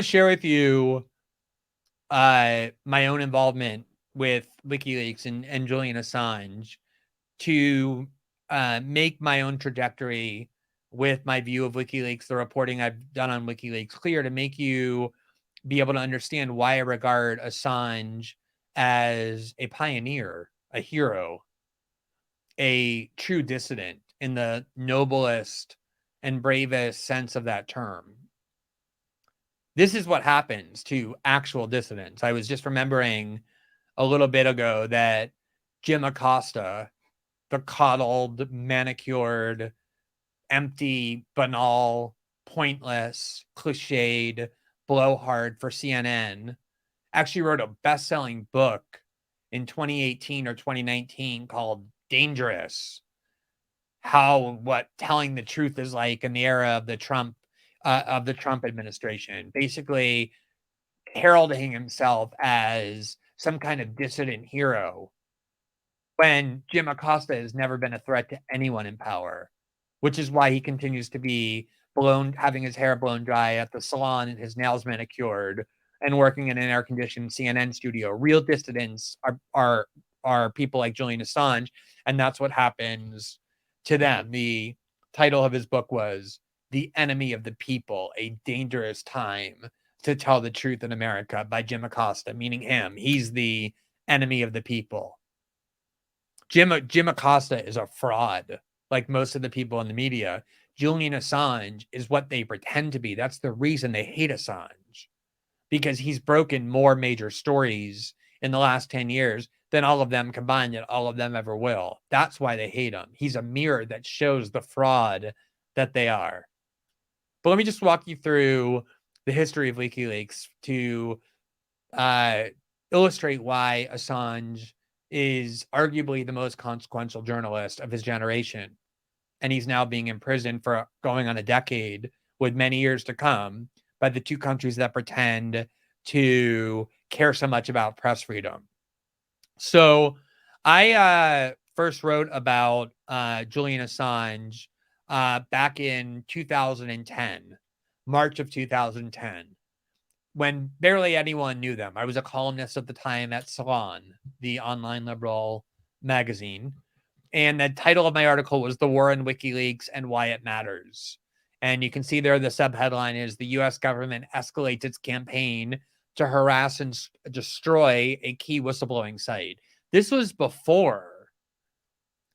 to share with you my own involvement with WikiLeaks and Julian Assange to make my own trajectory with my view of WikiLeaks, the reporting I've done on WikiLeaks clear, to make you be able to understand why I regard Assange as a pioneer, a hero, a true dissident in the noblest and bravest sense of that term. This is what happens to actual dissidents. I was just remembering a little bit ago that Jim Acosta, the coddled, manicured, empty, banal, pointless, cliched blowhard for CNN, actually wrote a best-selling book in 2018 or 2019 called Dangerous. What telling the truth is like in the era of the Trump administration, basically heralding himself as some kind of dissident hero when Jim Acosta has never been a threat to anyone in power, which is why he continues to be having his hair blown dry at the salon and his nails manicured and working in an air-conditioned CNN studio. Real dissidents are people like Julian Assange, and that's what happens to them. The title of his book was The Enemy of the People, A Dangerous Time to Tell the Truth in America by Jim Acosta, meaning him. He's the enemy of the people. Jim Acosta is a fraud, like most of the people in the media. Julian Assange is what they pretend to be. That's the reason they hate Assange, because he's broken more major stories in the last 10 years than all of them combined, and all of them ever will. That's why they hate him. He's a mirror that shows the fraud that they are. But let me just walk you through the history of WikiLeaks to illustrate why Assange is arguably the most consequential journalist of his generation. And he's now being imprisoned for going on a decade with many years to come by the two countries that pretend to care so much about press freedom. So I first wrote about Julian Assange back in 2010, March of 2010, when barely anyone knew them. I was a columnist at the time at Salon, the online liberal magazine. And the title of my article was The War on WikiLeaks and Why It Matters. And you can see there the subheadline is The U.S. government escalates its campaign to harass and destroy a key whistleblowing site. This was before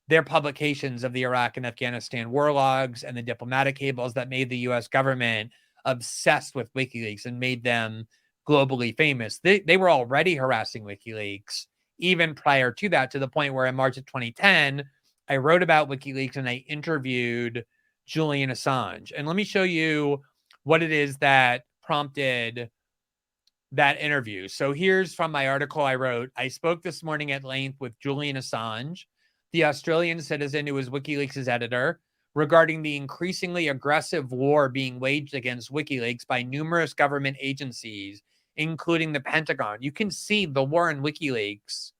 their publications of the Iraq and Afghanistan war logs and the diplomatic cables that made the U.S. government obsessed with WikiLeaks and made them globally famous. They were already harassing WikiLeaks even prior to that, to the point where in March of 2010, I wrote about WikiLeaks and I interviewed Julian Assange. And let me show you what it is that prompted that interview. So here's from my article I wrote. I spoke this morning at length with Julian Assange, the Australian citizen who was WikiLeaks' editor, regarding the increasingly aggressive war being waged against WikiLeaks by numerous government agencies, including the Pentagon. You can see the war in WikiLeaks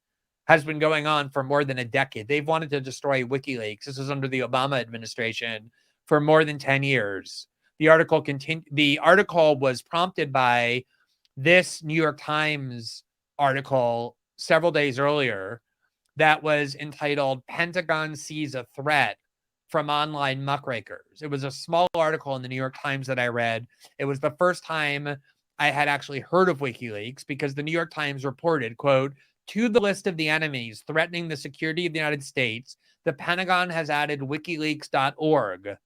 has been going on for more than a decade. They've wanted to destroy WikiLeaks. This was under the Obama administration for more than 10 years. The article was prompted by this New York Times article several days earlier that was entitled Pentagon Sees a Threat from Online Muckrakers. It was a small article in the New York Times that I read. It was the first time I had actually heard of WikiLeaks, because the New York Times reported, quote, to the list of the enemies threatening the security of the United States, the Pentagon has added WikiLeaks.org,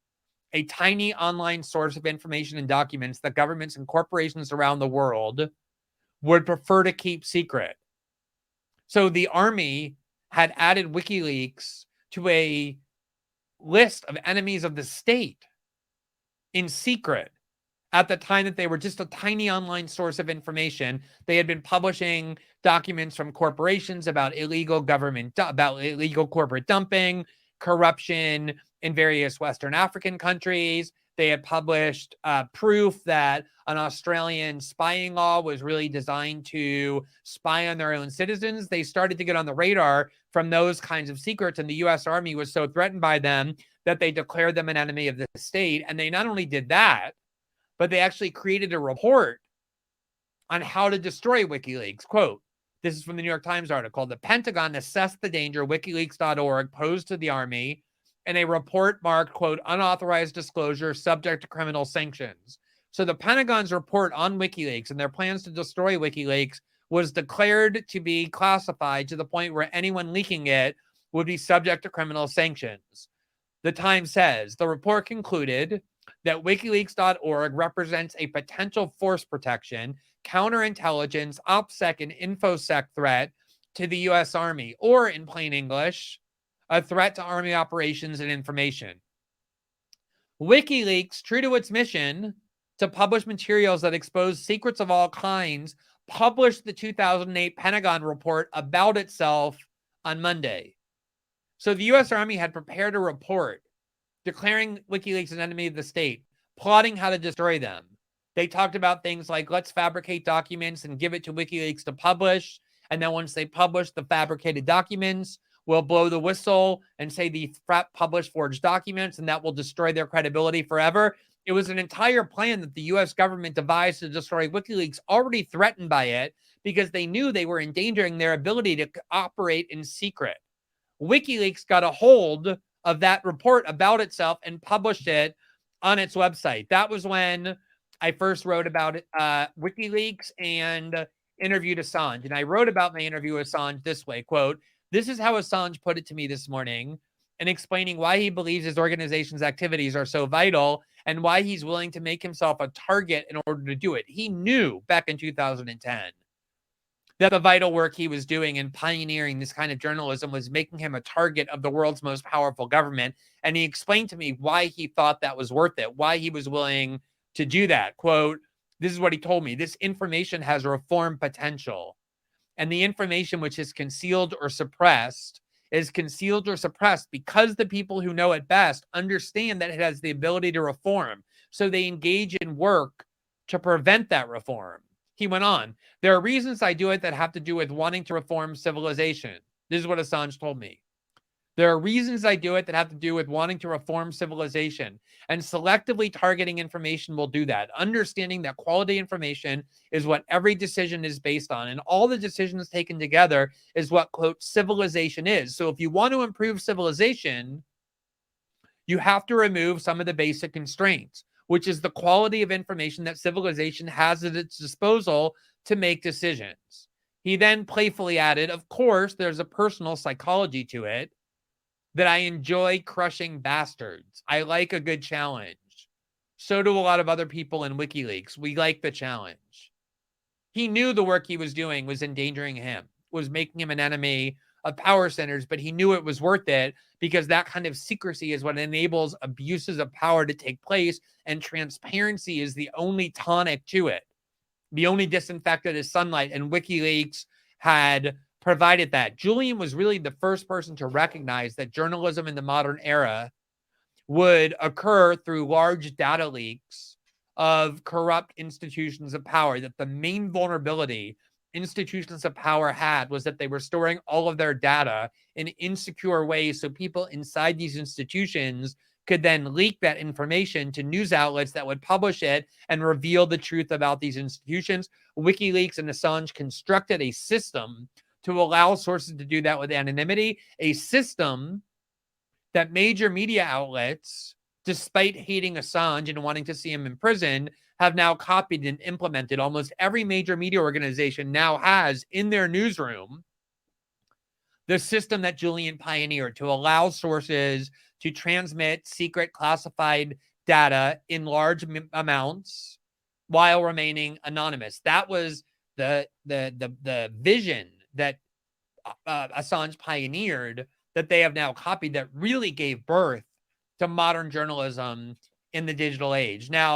a tiny online source of information and documents that governments and corporations around the world would prefer to keep secret. So the Army had added WikiLeaks to a list of enemies of the state in secret at the time that they were just a tiny online source of information. They had been publishing documents from corporations about illegal corporate dumping, corruption in various Western African countries. They had published proof that an Australian spying law was really designed to spy on their own citizens. They started to get on the radar from those kinds of secrets, and the U.S. Army was so threatened by them that they declared them an enemy of the state. And they not only did that, but they actually created a report on how to destroy WikiLeaks. Quote, this is from the New York Times article. The Pentagon assessed the danger WikiLeaks.org posed to the Army in a report marked, quote, unauthorized disclosure subject to criminal sanctions. So the Pentagon's report on WikiLeaks and their plans to destroy WikiLeaks was declared to be classified to the point where anyone leaking it would be subject to criminal sanctions. The Times says the report concluded that WikiLeaks.org represents a potential force protection, counterintelligence, OPSEC, and InfoSec threat to the U.S. Army, or in plain English, a threat to Army operations and information. WikiLeaks, true to its mission to publish materials that expose secrets of all kinds, published the 2008 Pentagon report about itself on Monday. So the U.S. Army had prepared a report declaring WikiLeaks an enemy of the state, plotting how to destroy them. They talked about things like, let's fabricate documents and give it to WikiLeaks to publish. And then once they publish the fabricated documents, we'll blow the whistle and say the published forged documents, and that will destroy their credibility forever. It was an entire plan that the U.S. government devised to destroy WikiLeaks, already threatened by it, because they knew they were endangering their ability to operate in secret. WikiLeaks got a hold of that report about itself and published it on its website. That was when I first wrote about it, WikiLeaks, and interviewed Assange. And I wrote about my interview with Assange this way, quote, this is how Assange put it to me this morning in explaining why he believes his organization's activities are so vital and why he's willing to make himself a target in order to do it. He knew back in 2010 that the vital work he was doing in pioneering this kind of journalism was making him a target of the world's most powerful government. And he explained to me why he thought that was worth it, why he was willing to do that. Quote, this is what he told me. This information has reform potential. And the information which is concealed or suppressed is concealed or suppressed because the people who know it best understand that it has the ability to reform. So they engage in work to prevent that reform. He went on, there are reasons I do it that have to do with wanting to reform civilization. This is what Assange told me. There are reasons I do it that have to do with wanting to reform civilization, and selectively targeting information will do that. Understanding that quality information is what every decision is based on, and all the decisions taken together is what, quote, civilization is. So if you want to improve civilization, you have to remove some of the basic constraints, which is the quality of information that civilization has at its disposal to make decisions. He then playfully added, of course, there's a personal psychology to it, that I enjoy crushing bastards. I like a good challenge. So do a lot of other people in WikiLeaks. We like the challenge. He knew the work he was doing was endangering him, was making him an enemy of power centers, but he knew it was worth it because that kind of secrecy is what enables abuses of power to take place, and transparency is the only tonic to it. The only disinfectant is sunlight, and WikiLeaks had provided that. Julian was really the first person to recognize that journalism in the modern era would occur through large data leaks of corrupt institutions of power, that the main vulnerability institutions of power had was that they were storing all of their data in insecure ways, so people inside these institutions could then leak that information to news outlets that would publish it and reveal the truth about these institutions. WikiLeaks and Assange constructed a system to allow sources to do that with anonymity, a system that major media outlets, despite hating Assange and wanting to see him in prison, have now copied and implemented. Almost every major media organization now has in their newsroom the system that Julian pioneered to allow sources to transmit secret classified data in large amounts while remaining anonymous. That was the vision that Assange pioneered, that they have now copied, that really gave birth to modern journalism in the digital age. Now,